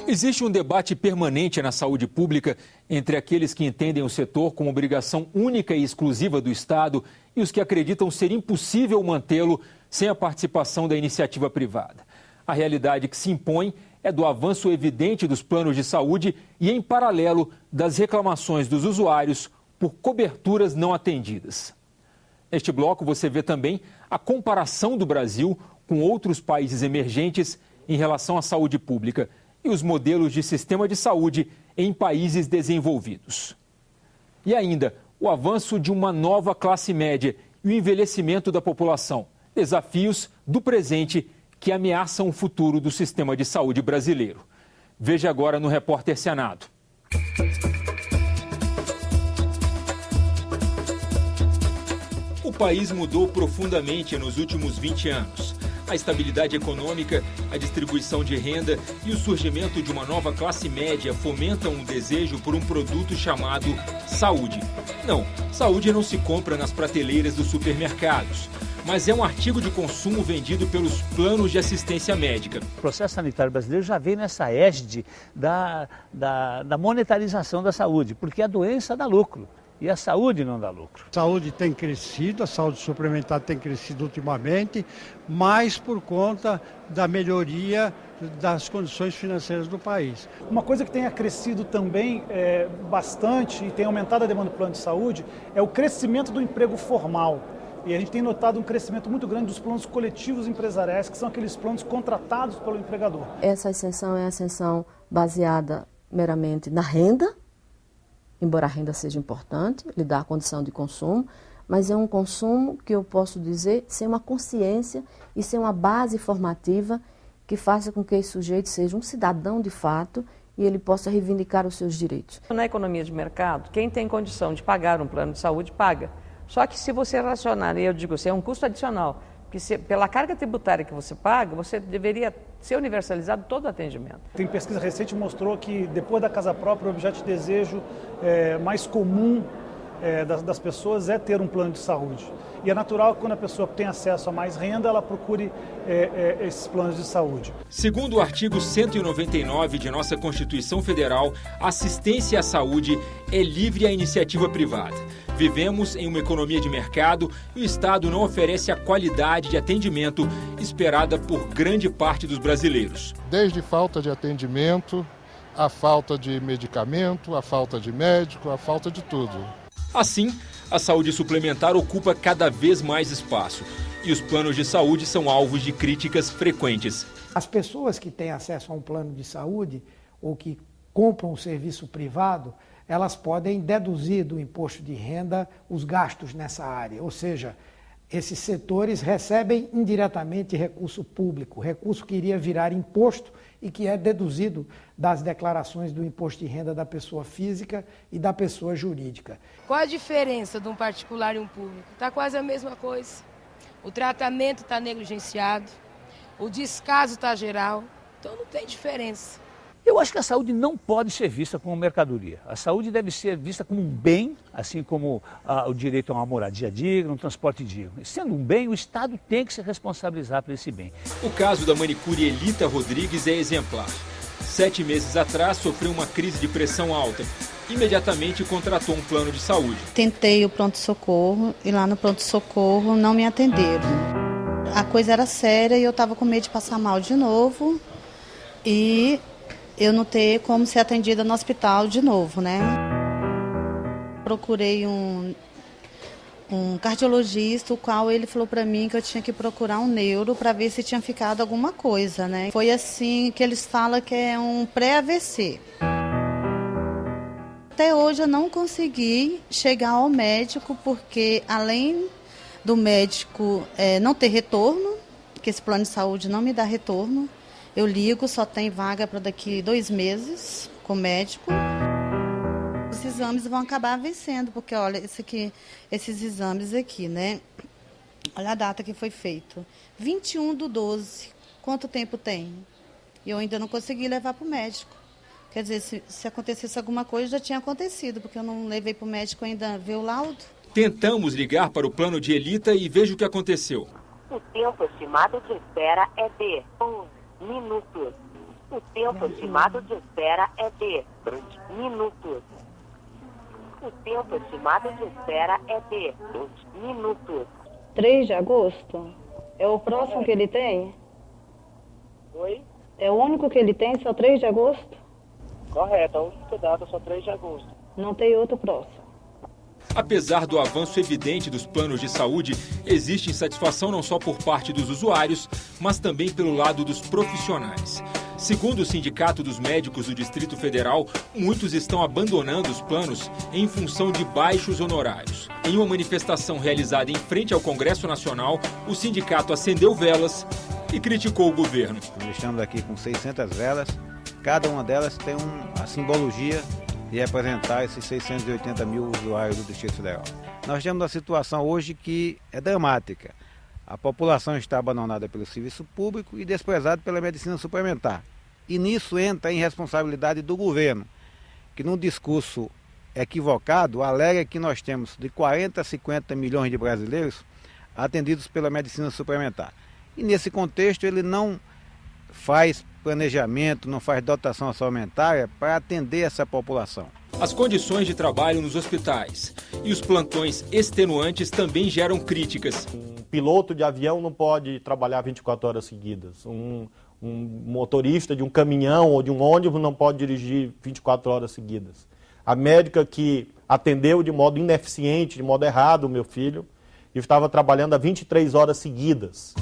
Existe um debate permanente na saúde pública entre aqueles que entendem o setor como obrigação única e exclusiva do Estado e os que acreditam ser impossível mantê-lo sem a participação da iniciativa privada. A realidade que se impõe é do avanço evidente dos planos de saúde e, em paralelo, das reclamações dos usuários por coberturas não atendidas. Neste bloco você vê também a comparação do Brasil com outros países emergentes em relação à saúde pública e os modelos de sistema de saúde em países desenvolvidos. E ainda, o avanço de uma nova classe média e o envelhecimento da população, desafios do presente que ameaçam o futuro do sistema de saúde brasileiro. Veja agora no Repórter Senado. O país mudou profundamente nos últimos 20 anos. A estabilidade econômica, a distribuição de renda e o surgimento de uma nova classe média fomentam um desejo por um produto chamado saúde. Não, saúde não se compra nas prateleiras dos supermercados, mas é um artigo de consumo vendido pelos planos de assistência médica. O processo sanitário brasileiro já vem nessa égide da monetarização da saúde, porque a doença dá lucro. E a saúde não dá lucro. A saúde tem crescido, a saúde suplementar tem crescido ultimamente, mas por conta da melhoria das condições financeiras do país. Uma coisa que tenha crescido também bastante e tem aumentado a demanda do plano de saúde é o crescimento do emprego formal. E a gente tem notado um crescimento muito grande dos planos coletivos empresariais, que são aqueles planos contratados pelo empregador. Essa ascensão é a ascensão baseada meramente na renda, embora a renda seja importante, lhe dá a condição de consumo, mas é um consumo que eu posso dizer sem uma consciência e sem uma base formativa que faça com que esse sujeito seja um cidadão de fato e ele possa reivindicar os seus direitos. Na economia de mercado, quem tem condição de pagar um plano de saúde, paga. Só que se você racionar, e eu digo assim, é um custo adicional, porque pela carga tributária que você paga, você deveria ser universalizado todo o atendimento. Tem pesquisa recente que mostrou que depois da casa própria, o objeto de desejo mais comum das pessoas é ter um plano de saúde. E é natural que quando a pessoa tem acesso a mais renda, ela procure esses planos de saúde. Segundo o artigo 199 de nossa Constituição Federal, a assistência à saúde é livre à iniciativa privada. Vivemos em uma economia de mercado e o Estado não oferece a qualidade de atendimento esperada por grande parte dos brasileiros. Desde falta de atendimento, a falta de medicamento, a falta de médico, a falta de tudo. Assim, a saúde suplementar ocupa cada vez mais espaço e os planos de saúde são alvos de críticas frequentes. As pessoas que têm acesso a um plano de saúde ou que compram um serviço privado, elas podem deduzir do imposto de renda os gastos nessa área. Ou seja, esses setores recebem indiretamente recurso público, recurso que iria virar imposto e que é deduzido das declarações do imposto de renda da pessoa física e da pessoa jurídica. Qual a diferença de um particular e um público? Está quase a mesma coisa. O tratamento está negligenciado, o descaso está geral, então não tem diferença. Eu acho que a saúde não pode ser vista como mercadoria. A saúde deve ser vista como um bem, assim como o direito a uma moradia digna, um transporte digno. Sendo um bem, o Estado tem que se responsabilizar por esse bem. O caso da manicure Elita Rodrigues é exemplar. 7 meses atrás, sofreu uma crise de pressão alta. Imediatamente contratou um plano de saúde. Tentei o pronto-socorro e lá no pronto-socorro não me atenderam. A coisa era séria e eu estava com medo de passar mal de novo e eu não ter como ser atendida no hospital de novo, né? Procurei um cardiologista, o qual ele falou para mim que eu tinha que procurar um neuro para ver se tinha ficado alguma coisa, né? Foi assim que eles falam que é um pré-AVC. Até hoje eu não consegui chegar ao médico porque além do médico não ter retorno, que esse plano de saúde não me dá retorno, eu ligo, só tem vaga para daqui 2 meses com o médico. Os exames vão acabar vencendo, porque olha, esses exames aqui, né? Olha a data que foi feito. 21/12. Quanto tempo tem? E eu ainda não consegui levar para o médico. Quer dizer, se acontecesse alguma coisa, já tinha acontecido, porque eu não levei para o médico ainda ver o laudo. Tentamos ligar para o plano de Elita e veja o que aconteceu. O tempo estimado de espera é de 11 minutos. O tempo estimado de espera é de 2 minutos. O tempo estimado de espera é de 2 minutos. 3 de agosto? É o próximo que ele tem? Oi? É o único que ele tem, só 3 de agosto? Correto, a única data só 3 de agosto. Não tem outro próximo. Apesar do avanço evidente dos planos de saúde, existe insatisfação não só por parte dos usuários, mas também pelo lado dos profissionais. Segundo o Sindicato dos Médicos do Distrito Federal, muitos estão abandonando os planos em função de baixos honorários. Em uma manifestação realizada em frente ao Congresso Nacional, o sindicato acendeu velas e criticou o governo. Nós estamos aqui com 600 velas, cada uma delas tem a simbologia de representar esses 680 mil usuários do Distrito Federal. Nós temos uma situação hoje que é dramática. A população está abandonada pelo serviço público e desprezada pela medicina suplementar. E nisso entra a irresponsabilidade do governo, que num discurso equivocado alega que nós temos de 40 a 50 milhões de brasileiros atendidos pela medicina suplementar. E nesse contexto ele não faz planejamento, não faz dotação orçamentária para atender essa população. As condições de trabalho nos hospitais e os plantões extenuantes também geram críticas. Um piloto de avião não pode trabalhar 24 horas seguidas. Um motorista de um caminhão ou de um ônibus não pode dirigir 24 horas seguidas. A médica que atendeu de modo ineficiente, de modo errado o meu filho, estava trabalhando a 23 horas seguidas.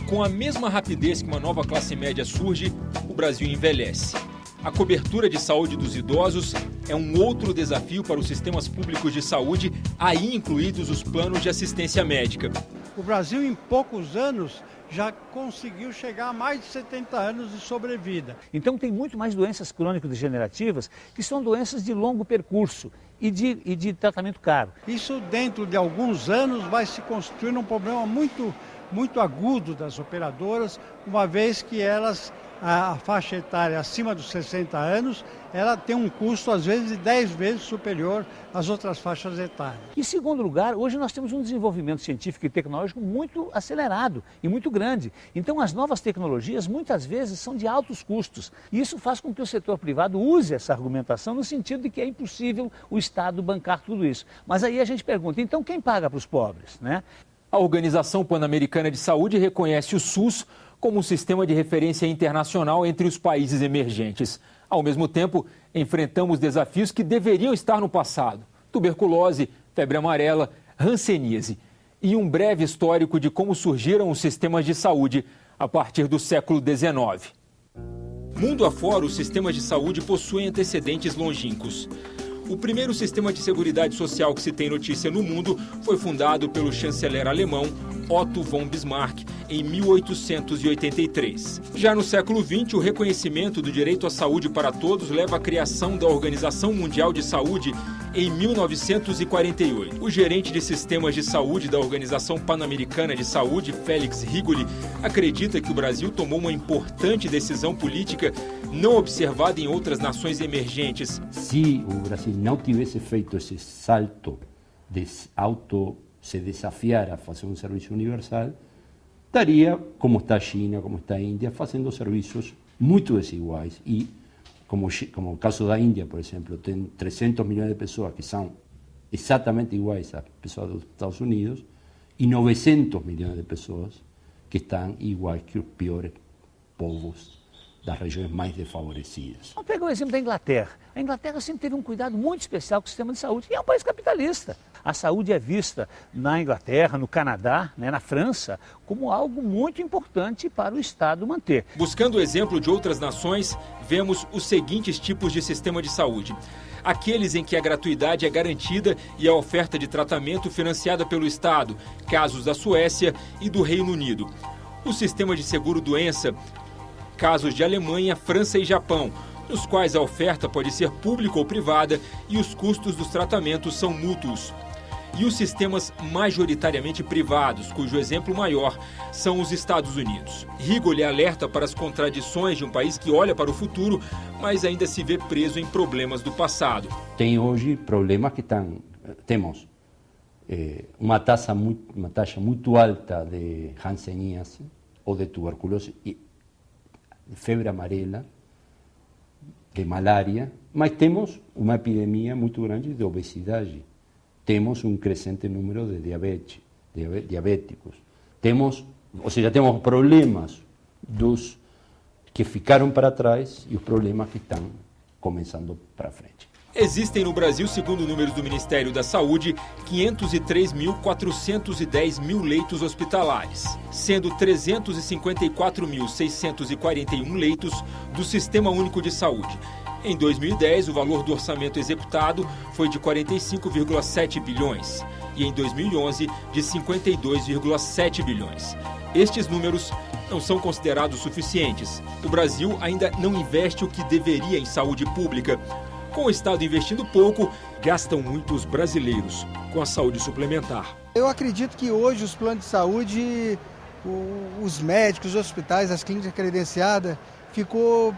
Com a mesma rapidez que uma nova classe média surge, o Brasil envelhece. A cobertura de saúde dos idosos é um outro desafio para os sistemas públicos de saúde, aí incluídos os planos de assistência médica. O Brasil, em poucos anos, já conseguiu chegar a mais de 70 anos de sobrevida. Então tem muito mais doenças crônico-degenerativas que são doenças de longo percurso e de tratamento caro. Isso dentro de alguns anos vai se constituir um problema muito agudo das operadoras, uma vez que elas, a faixa etária acima dos 60 anos, ela tem um custo às vezes de 10 vezes superior às outras faixas etárias. Em segundo lugar, hoje nós temos um desenvolvimento científico e tecnológico muito acelerado e muito grande. Então as novas tecnologias muitas vezes são de altos custos. E isso faz com que o setor privado use essa argumentação no sentido de que é impossível o Estado bancar tudo isso. Mas aí a gente pergunta, então quem paga para os pobres, né? A Organização Pan-Americana de Saúde reconhece o SUS como um sistema de referência internacional entre os países emergentes. Ao mesmo tempo, enfrentamos desafios que deveriam estar no passado: tuberculose, febre amarela, hanseníase e um breve histórico de como surgiram os sistemas de saúde a partir do século XIX. Mundo afora, os sistemas de saúde possuem antecedentes longínquos. O primeiro sistema de seguridade social que se tem notícia no mundo foi fundado pelo chanceler alemão Otto von Bismarck em 1883. Já no século XX, o reconhecimento do direito à saúde para todos leva à criação da Organização Mundial de Saúde em 1948. O gerente de sistemas de saúde da Organização Pan-Americana de Saúde, Félix Rigoli, acredita que o Brasil tomou uma importante decisão política não observada em outras nações emergentes. Se o Brasil não tivesse feito esse salto de se desafiar a fazer um serviço universal, estaria, como está a China, como está a Índia, fazendo serviços muito desiguais. E, como o caso da Índia, por exemplo, tem 300 milhões de pessoas que são exatamente iguais às pessoas dos Estados Unidos e 900 milhões de pessoas que estão iguais que os piores povos das regiões mais desfavorecidas. Vamos pegar o exemplo da Inglaterra. A Inglaterra sempre teve um cuidado muito especial com o sistema de saúde e é um país capitalista. A saúde é vista na Inglaterra, no Canadá, na França, como algo muito importante para o Estado manter. Buscando o exemplo de outras nações, vemos os seguintes tipos de sistema de saúde: aqueles em que a gratuidade é garantida e a oferta de tratamento financiada pelo Estado, casos da Suécia e do Reino Unido. O sistema de seguro-doença, casos de Alemanha, França e Japão, nos quais a oferta pode ser pública ou privada e os custos dos tratamentos são mútuos. E os sistemas majoritariamente privados, cujo exemplo maior são os Estados Unidos. Rigoli alerta para as contradições de um país que olha para o futuro, mas ainda se vê preso em problemas do passado. Tem hoje problemas que temos uma taxa muito alta de hanseníase ou de tuberculose, de febre amarela, de malária, mas temos uma epidemia muito grande de obesidade. Temos um crescente número de diabéticos. Temos problemas dos que ficaram para trás e os problemas que estão começando para frente. Existem no Brasil, segundo números do Ministério da Saúde, 503.410 leitos hospitalares, sendo 354.641 leitos do Sistema Único de Saúde. Em 2010, o valor do orçamento executado foi de 45,7 bilhões e em 2011 de 52,7 bilhões. Estes números não são considerados suficientes. O Brasil ainda não investe o que deveria em saúde pública. Com o Estado investindo pouco, gastam muito os brasileiros com a saúde suplementar. Eu acredito que hoje os planos de saúde, os médicos, os hospitais, as clínicas credenciadas, ficou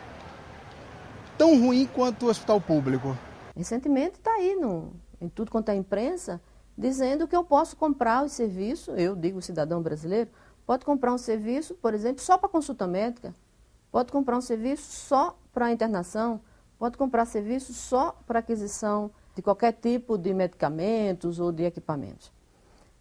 tão ruim quanto o hospital público. Recentemente está aí em tudo quanto é imprensa, dizendo que eu posso comprar os serviços, eu digo o cidadão brasileiro, pode comprar um serviço, por exemplo, só para consulta médica, pode comprar um serviço só para internação, pode comprar serviço só para aquisição de qualquer tipo de medicamentos ou de equipamentos.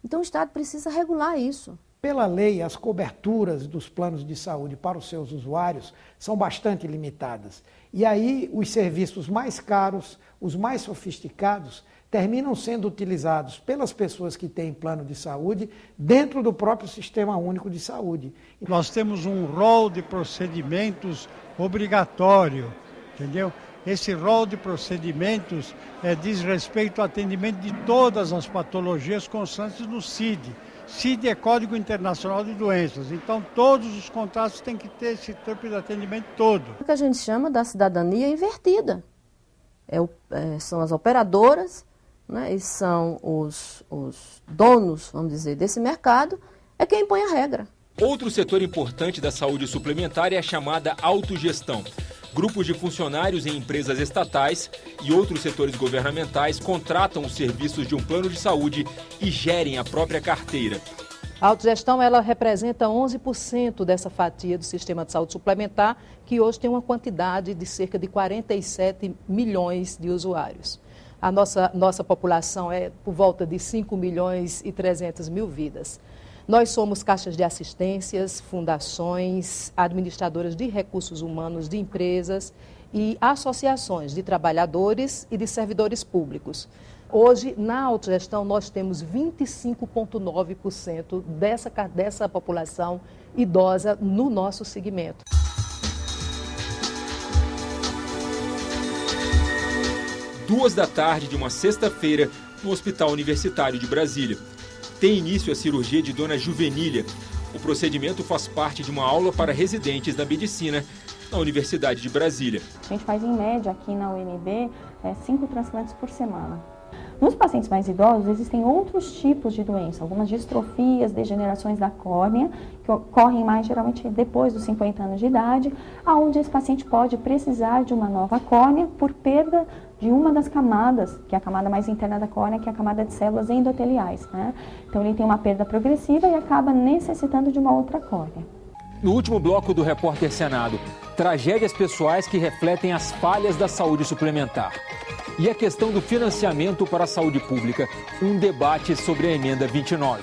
Então o Estado precisa regular isso. Pela lei, as coberturas dos planos de saúde para os seus usuários são bastante limitadas. E aí os serviços mais caros, os mais sofisticados, terminam sendo utilizados pelas pessoas que têm plano de saúde dentro do próprio Sistema Único de Saúde. Nós temos um rol de procedimentos obrigatório, entendeu? Esse rol de procedimentos diz respeito ao atendimento de todas as patologias constantes no CID. CID é Código Internacional de Doenças, então todos os contratos têm que ter esse tipo de atendimento todo. O que a gente chama da cidadania invertida. São as operadoras, né, e são os donos, vamos dizer, desse mercado, é quem impõe a regra. Outro setor importante da saúde suplementar é a chamada autogestão. Grupos de funcionários em empresas estatais e outros setores governamentais contratam os serviços de um plano de saúde e gerem a própria carteira. A autogestão ela representa 11% dessa fatia do sistema de saúde suplementar, que hoje tem uma quantidade de cerca de 47 milhões de usuários. A nossa população é por volta de 5 milhões e 300 mil vidas. Nós somos caixas de assistências, fundações, administradoras de recursos humanos de empresas e associações de trabalhadores e de servidores públicos. Hoje, na autogestão, nós temos 25,9% dessa população idosa no nosso segmento. Duas da tarde de uma sexta-feira, no Hospital Universitário de Brasília. Tem início a cirurgia de Dona Juvenília. O procedimento faz parte de uma aula para residentes da medicina na Universidade de Brasília. A gente faz em média aqui na UNB 5 transplantes por semana. Nos pacientes mais idosos existem outros tipos de doença, algumas distrofias, degenerações da córnea, que ocorrem mais geralmente depois dos 50 anos de idade, onde esse paciente pode precisar de uma nova córnea por perda de uma das camadas, que é a camada mais interna da córnea, que é a camada de células endoteliais, né? Então ele tem uma perda progressiva e acaba necessitando de uma outra córnea. No último bloco do Repórter Senado, tragédias pessoais que refletem as falhas da saúde suplementar. E a questão do financiamento para a saúde pública, um debate sobre a emenda 29.